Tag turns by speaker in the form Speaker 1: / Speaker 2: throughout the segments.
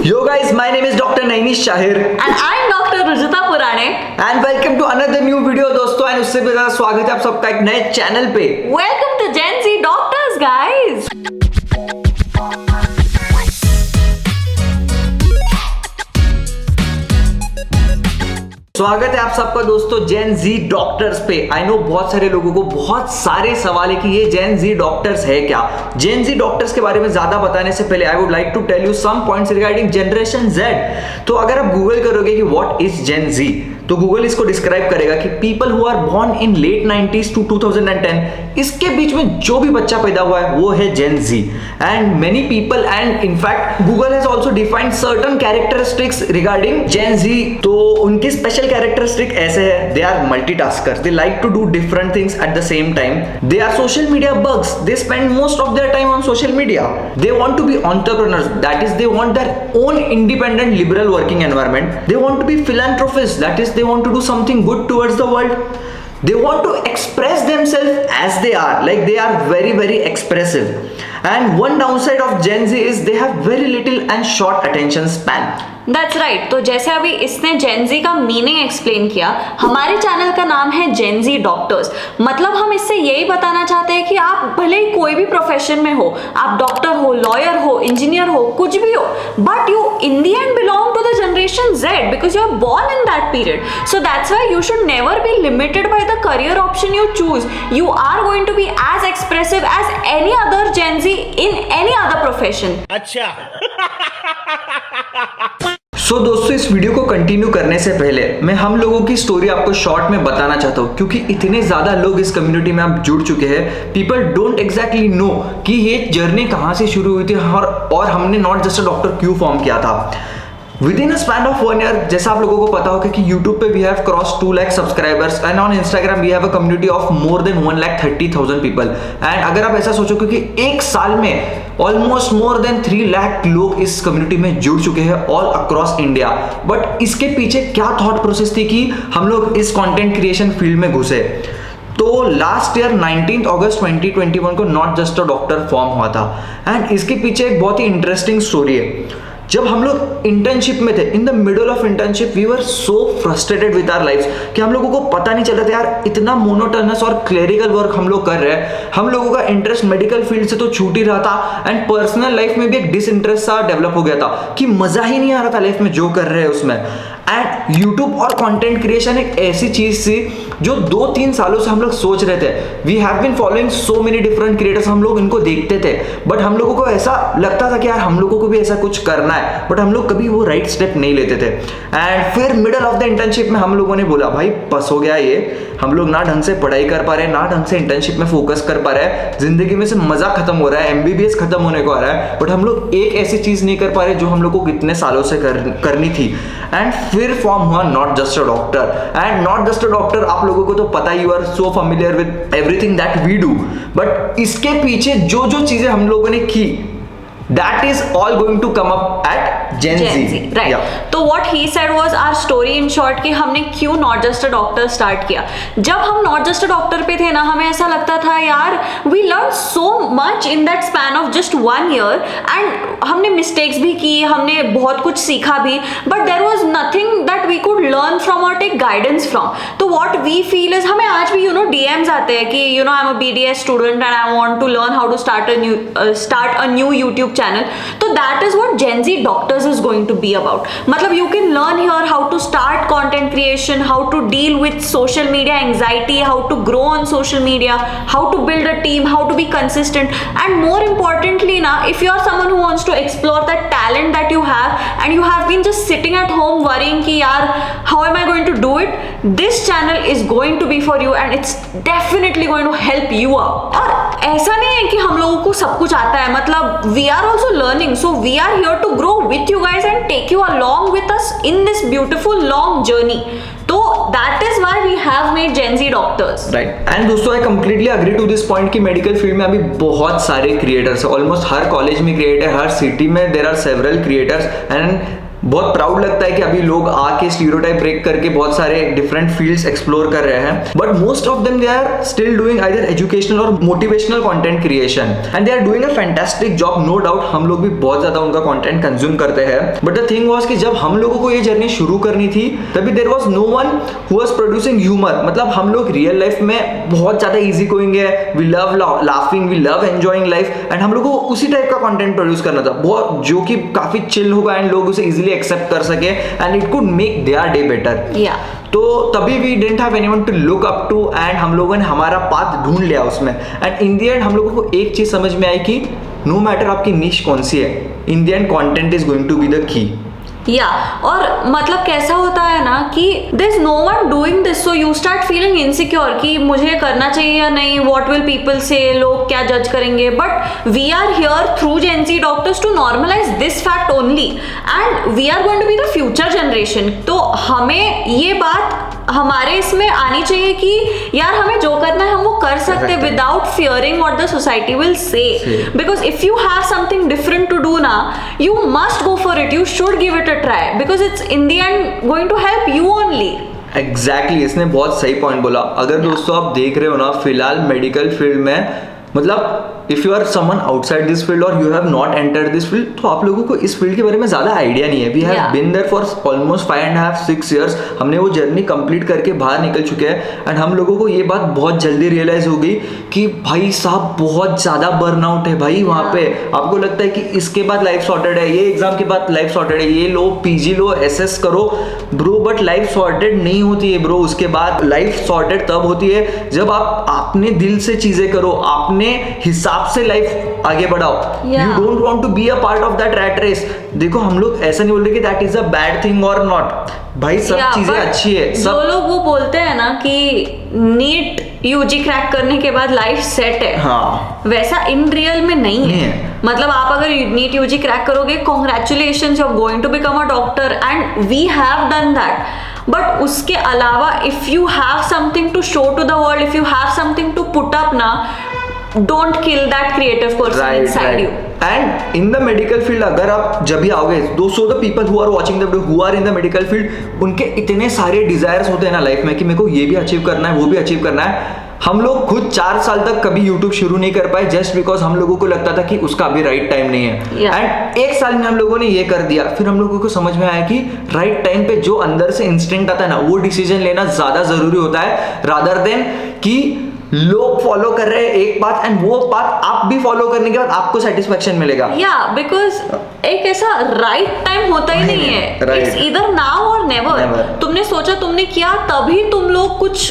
Speaker 1: Yo guys, my name is Dr. Nainish Shahir
Speaker 2: And I'm Dr. Rujita Purane.
Speaker 1: and welcome to another new video दोस्तों। And उससे भी ज़्यादा स्वागत है आप सबका एक नए चैनल पे।
Speaker 2: Welcome to Gen Z Doctors, guys.
Speaker 1: स्वागत है आप सबका दोस्तों जेन जी डॉक्टर्स पे। आई नो बहुत सारे लोगों को बहुत सारे सवाल है कि ये जेन जी डॉक्टर्स है क्या। जेन जी डॉक्टर्स के बारे में ज्यादा बताने से पहले I would like to tell you some points regarding generation Z. तो अगर आप गूगल करोगे कि व्हाट इज जेन जी तो गूगल इसको डिस्क्राइब करेगा कि people who are born in late 90s to 2010, इसके बीच में जो भी बच्चा पैदा हुआ है वो है Gen Z. And many people and in fact Google has also defined certain characteristics regarding Gen Z. तो उनकी स्पेशल कैरेक्टरिस्टिक ऐसे है, they are multitaskers, they like to do different things at the same time, they are social media bugs, they spend most of their time on social media, they want to be entrepreneurs, that is they want their own independent liberal working environment, they want to be philanthropists, that is they want to do something good towards the world, they want to express themselves as they are, like they are very expressive. And one downside of Gen Z is they have very little and short attention span.
Speaker 2: That's right. तो जैसे अभी इसने Gen Z का meaning explain किया, हमारे channel का नाम है Gen Z डॉक्टर्स। मतलब हम इससे यही बताना चाहते हैं कि आप भले ही कोई भी प्रोफेशन में हो, आप डॉक्टर हो, लॉयर हो, इंजीनियर हो, कुछ भी हो, but you in the end belong to the generation Z because you are born in that period. So that's why you should never be limited by the career option you choose. You are going to be as expressive as any other Gen Z in any other profession.
Speaker 3: अच्छा
Speaker 1: सो दोस्तों इस video को continue करने से पहले मैं हम लोगों की स्टोरी आपको शॉर्ट में बताना चाहता हूँ, क्योंकि इतने ज्यादा लोग इस कम्युनिटी में आप जुड़ चुके हैं। पीपल डोंट एग्जैक्टली नो कि ये जर्नी कहाँ से शुरू हुई थी और हमने नॉट जस्ट अ डॉक्टर क्यों फॉर्म किया था। Within a span of 1 year, जैसा आप लोगों को पता होगा कि YouTube पे we have cross 2 lakh subscribers and on Instagram we have a community of more than 1,30,000 people. And अगर आप ऐसा सोचो कि एक साल में ऑलमोस्ट मोर देन 3 लाख लोग इस कम्युनिटी में जुड़ चुके हैं ऑल अक्रॉस इंडिया। बट इसके पीछे क्या थॉट प्रोसेस थी कि हम लोग इस कंटेंट क्रिएशन फील्ड में घुसे। तो लास्ट ईयर 19 अगस्त 2021 को not just a doctor form हुआ था। एंड इसके पीछे एक बहुत ही इंटरेस्टिंग स्टोरी है। जब हम लोग इंटर्नशिप में थे, in the middle of internship we were so frustrated with our lifes कि हम लोगों को पता नहीं चल रहा था यार, इतना मोनोटोनस और क्लेरिकल वर्क हम लोग कर रहे हैं। हम लोगों का इंटरेस्ट मेडिकल फील्ड से तो छूट ही रहा था एंड पर्सनल लाइफ में भी एक डिसइंटरेस्ट सा डेवलप हो गया था कि मजा ही नहीं आ रहा था लाइफ में जो कर रहे हैं उसमें। एंड यूट्यूब और कंटेंट क्रिएशन एक ऐसी चीज थी जो 2-3 सालों से हम लोग सोच रहे थे। We have been following so many different creators, हम लोग इनको देखते थे, बट हम लोगों को ऐसा लगता था कि यार हम लोगों को भी ऐसा कुछ करना है, बट हम लोग कभी वो राइट स्टेप नहीं लेते थे। एंड फिर मिडल ऑफ द इंटर्नशिप में हम लोगों ने बोला भाई बस हो गया ये, हम लोग ना ढंग से पढ़ाई कर पा रहे, ना ढंग से इंटर्नशिप में फोकस कर पा रहे हैं, जिंदगी में से मजा खत्म हो रहा है, MBBS खत्म होने को आ रहा है, बट हम लोग एक ऐसी चीज नहीं कर पा रहे जो हम लोग को कितने सालों से करनी थी। एंड फिर फॉर्म हुआ not just a doctor. And not just a doctor आप लोगों को तो पता ही, you are so familiar with everything that we do, but इसके पीछे जो जो चीजें हम लोगों ने की that is all going to come up at Gen Z.
Speaker 2: Right.
Speaker 1: Yeah.
Speaker 2: तो what he said was our story in short कि हमने क्यों not just a doctor start किया। जब हम नॉट जस्ट अ डॉक्टर पे थे ना, हमें ऐसा लगता था यार we learn so much in that span of just 1 year and हमने मिस्टेक्स भी की, हमने बहुत कुछ सीखा भी, but there was nothing that we could learn from और टेक गाइडेंस फ्रॉम। तो व्हाट वी फील इज, हमें आज भी DMs आते हैं कि I am a BDS student and I want to learn how to start a new YouTube channel. So that is what Gen Z Doctors is going to be about. मतलब you can learn here how to start content creation, how to deal with social media anxiety, how to grow on social media, how to build a team, how to be consistent, and more importantly na, if you are someone who wants to explore that talent that you have and you have been just sitting at home worrying कि यार how am I going to do it, this channel is going to be for you and it's definitely going to help you out. और ऐसा नहीं है कि हम लोगों को सब कुछ आता है, मतलब we are also learning, so we are here to grow with you guys and take you along with us in this beautiful long journey. तो that is why we have made Gen Z Doctors.
Speaker 1: Right. And दोस्तों I completely agree to this point कि medical field में अभी बहुत सारे creators हैं, almost हर college में creator, हर city में there are several creators and बहुत प्राउड लगता है कि अभी लोग आके स्टीरियोटाइप ब्रेक करके बहुत सारे डिफरेंट फील्ड्स एक्सप्लोर कर रहे हैं, but most of them they are still doing either educational और motivational content creation and they are doing a fantastic job, no doubt. हम लोग भी बहुत ज्यादा उनका कंटेंट कंज्यूम करते हैं, बट द थिंग वाज कि जब हम लोगों को ये जर्नी शुरू करनी थी तभी there was no one who was producing humour. मतलब हम लोग रियल लाइफ में बहुत ज्यादा इजी गोइंग है, we love laughing, we love enjoying life, and हम लोगों को उसी टाइप का कंटेंट प्रोड्यूस करना था, बहुत जो कि काफी चिल होगा एंड लोग उसे इजीली एक्सेप्ट कर सके and it could make their day better. तो तभी we didn't have anyone to look up to and हम लोगों ने हमारा पाथ ढूंढ लिया उसमें, एंड इन द एंड हम लोगों को एक चीज समझ में आई कि नो मैटर आपकी निश कौन सी है, in the end content is going to be the key.
Speaker 2: और मतलब कैसा होता है ना कि there is no one doing this, so you start feeling insecure कि मुझे करना चाहिए या नहीं, व्हाट विल पीपल से, लोग क्या जज करेंगे। But we are here through Gen Z doctors to normalise this fact only, and we are going to be the future generation. तो हमें ये बात हमारे इसमें आनी चाहिए कि यार हमें जो करना है हम वो कर सकते without fearing what the society will say, because if you have something different to do ना, you must go for it, you should give it a try, because it's in the end going to help you only.
Speaker 1: Exactly, इसने बहुत सही point बोला। अगर दोस्तों आप देख रहे हो ना फिलहाल मेडिकल फील्ड में, मतलब if you are someone outside this field और you have not entered this field, तो आप लोगों को इस फील्ड के बारे में ज्यादा आइडिया नहीं है। We have been there for almost 5.5-6 years, हमने वो जर्नी कंप्लीट करके बाहर निकल चुके हैं, एंड हम लोगों को ये बात बहुत जल्दी रियलाइज हो गई कि भाई साहब बहुत ज्यादा बर्नआउट है भाई वहाँ पे। आपको लगता है कि इसके बाद लाइफ सॉर्टेड है, ये एग्जाम के बाद लाइफ सॉर्टेड है, ये लो पीजी लो एसएस करो ब्रो, बट लाइफ सॉर्टेड नहीं होती है ब्रो। उसके बाद लाइफ सॉर्टेड तब होती है जब आप अपने दिल से चीजें करो, अपने हिसाब से लाइफ आगे बढ़ाओ। You don't want to be a part of that rat race. देखो हम लोग ऐसा नहीं बोल रहे कि that is a bad thing और नॉट, भाई सब चीजें अच्छी है।
Speaker 2: जो लोग वो बोलते हैं ना कि नीट यूजी क्रैक करने के बाद लाइफ सेट है, हाँ, वैसा इन रियल में नहीं है। मतलब आप अगर नीट यूजी क्रैक करोगे, congratulations, you are going to become a doctor and we have done that. But उसके अलावा if you have something to show to the world, if you have something to put up ना, don't kill that creative person inside you.
Speaker 1: And in the medical field अगर आप जब भी आओगे, दोस्तों the people who are watching the video who are in the medical field, उनके इतने सारे डिजायर्स होते हैं ना लाइफ में कि मेरे को ये भी अचीव करना है, वो भी अचीव करना है। हम लोग खुद 4 साल तक कभी YouTube शुरू नहीं कर पाए जस्ट बिकॉज हम लोगों को लगता था कि उसका अभी राइट टाइम नहीं है, एंड 1 साल में हम लोगों ने ये कर दिया। फिर हम लोगों को समझ में आया कि राइट टाइम पे जो अंदर से इंस्टिंक्ट आता है ना, वो डिसीजन लेना ज्यादा जरूरी होता है रादर देन कि लोग फॉलो कर रहे हैं एक बात एंड वो बात आप भी फॉलो करने के बाद आपको सेटिस्फेक्शन मिलेगा।
Speaker 2: बिकॉज एक ऐसा राइट टाइम होता ही नहीं है, इट्स ईदर नाउ और नेवर। तुमने सोचा, तुमने किया, तभी तुम लोग कुछ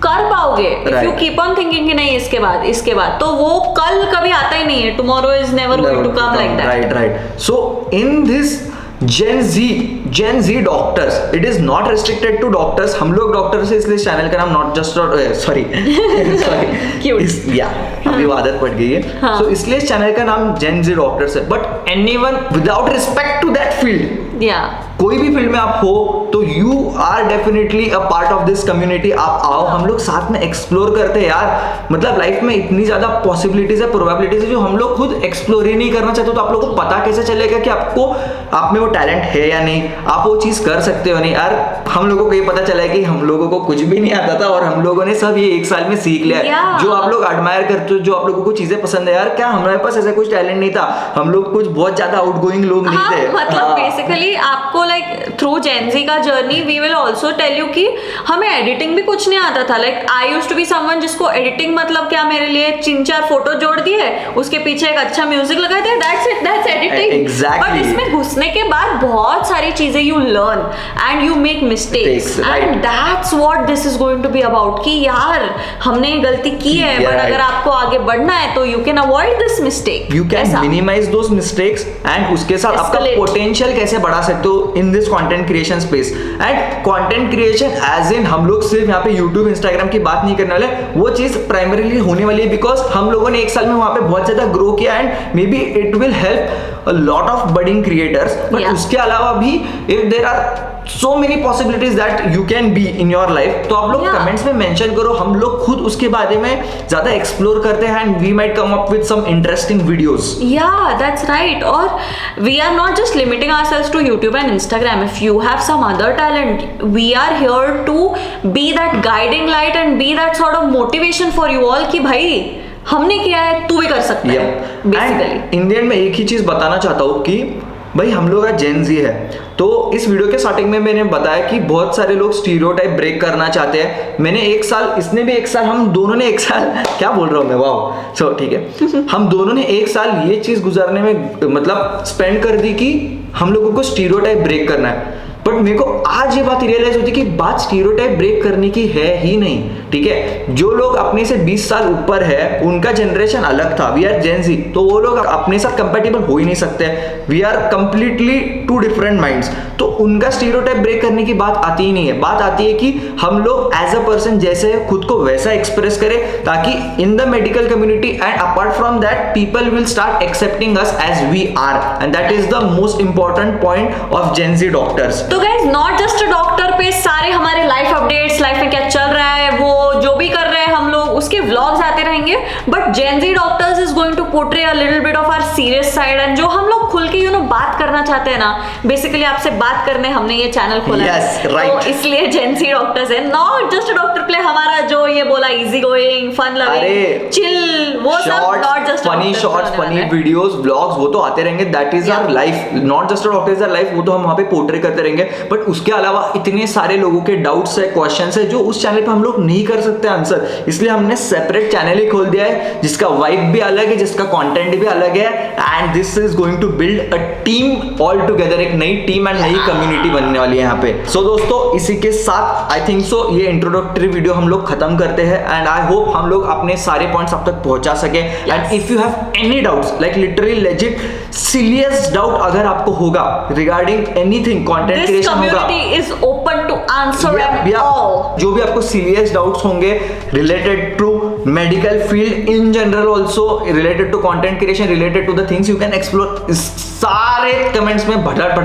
Speaker 2: कर पाओगे। If you keep on thinking कि नहीं इसके बाद तो वो कल कभी आता ही नहीं है। Tomorrow is never going to come like that.
Speaker 1: Right. So in this Gen Z doctors, it is not restricted to doctors। हम लोग डॉक्टर्स है इसलिए चैनल का नाम नॉट जस्ट सॉरी अभी आदत पड़ गई है, सो इसलिए चैनल का नाम Gen Z डॉक्टर्स है। But anyone without respect to that field, कोई भी फील्ड में आप हो तो you are definitely a part of this community. आप आओ, हम लोग साथ में एक्सप्लोर करते हैं यार। मतलब लाइफ में इतनी ज्यादा पॉसिबिलिटीज है, प्रोबेबिलिटीज है जो हम लोग खुद एक्सप्लोर ही नहीं करना चाहते, तो आप लोगों को पता कैसे चलेगा कि आपको आप में वो टैलेंट है या नहीं, आप वो चीज कर सकते हो नहीं। यार हम लोगों को ये पता चला है कि हम लोगों को कुछ भी नहीं आता था और हम लोगों ने सब ये 1 साल में सीख लिया है। जो आप लोग एडमायर करते हो, जो आप लोगों को चीजें पसंद है, यार क्या हमारे पास ऐसा कुछ टैलेंट नहीं था, हम लोग कुछ बहुत ज्यादा आउटगोइंग लोग नहीं थे।
Speaker 2: मतलब बेसिकली आपको लाइक थ्रू जेन ज़ी का journey we will also tell you कि हमें एडिटिंग भी कुछ नहीं आता था। Like I used to be someone जिसको एडिटिंग मतलब क्या, मेरे लिए 3-4 फोटो जोड़ दिए, उसके पीछे एक अच्छा म्यूजिक लगा दिया, that's it, that's editing. But इसमें घुसने के बाद बहुत सारी चीजें you learn and you make mistakes, and that's what this is going to be about कि यार हमने ये गलती की है, बट अगर आपको आगे बढ़ना है तो you can avoid this mistake,
Speaker 1: you can minimise those mistakes and उसके साथ आपका पोटेंशियल कैसे बढ़ा सकते हो in this content creation space. And content creation as in हम लोग सिर्फ यहाँ पे यूट्यूब इंस्टाग्राम की बात नहीं करने वाले, वो चीज प्राइमरीली होने वाली है बिकॉज हम लोगों ने 1 साल में वहां पे बहुत ज्यादा ग्रो किया and maybe it will help a lot of budding creators. But उसके अलावा भी if there are so many possibilities that you can be in your life, तो आप लोग कमेंट्स में मेंशन करो, हम लोग खुद उसके बारे में ज्यादा एक्सप्लोर करते हैं and we might come up with some interesting videos.
Speaker 2: That's right. और we are not just limiting ourselves to YouTube and Instagram। Instagram. If you have some other talent, we are here to be that guiding light and be that sort of motivation for you all कि भाई हमने किया है, तू भी कर सकता है बेसिकली।
Speaker 1: इंडियन में एक ही चीज बताना चाहता हूँ कि भाई हम लोग का जेन जी है, तो इस वीडियो के स्टार्टिंग में मैंने बताया कि बहुत सारे लोग स्टीरियोटाइप ब्रेक करना चाहते हैं। मैंने एक साल, इसने भी एक साल, हम दोनों ने एक साल क्या बोल रहा हूँ मैं, वाह सो ठीक है, हम दोनों ने एक साल ये चीज गुजारने में मतलब स्पेंड कर दी कि हम लोगों को स्टीरियोटाइप ब्रेक करना है। बट मेरे को आज ये बात रियलाइज होती कि बात स्टीरियोटाइप ब्रेक करने की है ही नहीं, ठीक है। जो लोग अपने से 20 साल ऊपर है उनका जनरेशन अलग था, वी आर जेन जी, तो वो लोग अपने साथ कंपेटेबल हो ही नहीं सकते, we are completely two different minds, तो उनका स्टीरियोटाइप ब्रेक करने की बात आती ही नहीं है। बात आती है कि हम लोग एज अ पर्सन जैसे खुद को वैसा एक्सप्रेस करें ताकि in the medical community and apart from that people will start accepting us as we are, and that is the most important point of Gen Z doctors.
Speaker 2: तो guys not just a doctor पे सारे हमारे life updates, life में क्या चल रहा है, वो जो भी कर रहे हैं हम लोग उसके व्लॉग्स आते रहेंगे, but Gen Z doctors is going to portray a little bit of our serious side, and जो हम लोग खुल के बात करना चाहते हैं ना, बेसिकली आपसे बात करने हमने ये चैनल खोला है,
Speaker 1: right.
Speaker 2: तो इसलिए जेन जी डॉक्टर्स है, not just a doctor play. हमारा जो ये बोला easy going, fun loving, chill, वो सब not just
Speaker 1: funny shorts, funny videos, vlogs, वो तो आते रहेंगे, that is our life, not just a doctor is our life, वो तो हम वहां पे पोर्ट्रे करते रहेंगे। बट उसके अलावा इतने सारे लोगों के डाउट्स है, क्वेश्चंस है जो उस चैनल पे हम लोग नहीं कर सकते आंसर, इसलिए हमने सेपरेट चैनल ही खोल दिया है जिसका वाइब भी अलग है, जिसका कंटेंट भी अलग है, and this is going to build a team all together, एक नई टीम एंड नई कम्युनिटी बनने वाली है यहाँ पे। सो दोस्तों इसी के साथ आई थिंक सो ये इंट्रोडक्टरी वीडियो हम लोग खत्म करते हैं, एंड आई होप हम लोग अपने सारे पॉइंट्स आप तक पहुंचा सके। And if you have any doubts, like literally legit serious doubt अगर आपको होगा रिगार्डिंग एनीथिंग कंटेंट क्रिएशन होगा,
Speaker 2: is open to answer them all.
Speaker 1: जो भी आपको सीरियस डाउट्स होंगे related to medical field in general, also related to content creation, related to the things you can explore, सारे comments में भटर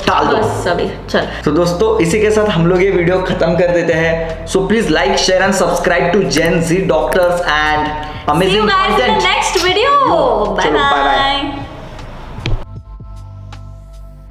Speaker 1: डाल दो
Speaker 2: सभी। चल
Speaker 1: तो दोस्तों इसी के साथ हम लोग ये वीडियो खत्म कर देते हैं। So please like, share and subscribe to Gen Z doctors and amazing content.
Speaker 2: Next video, bye bye.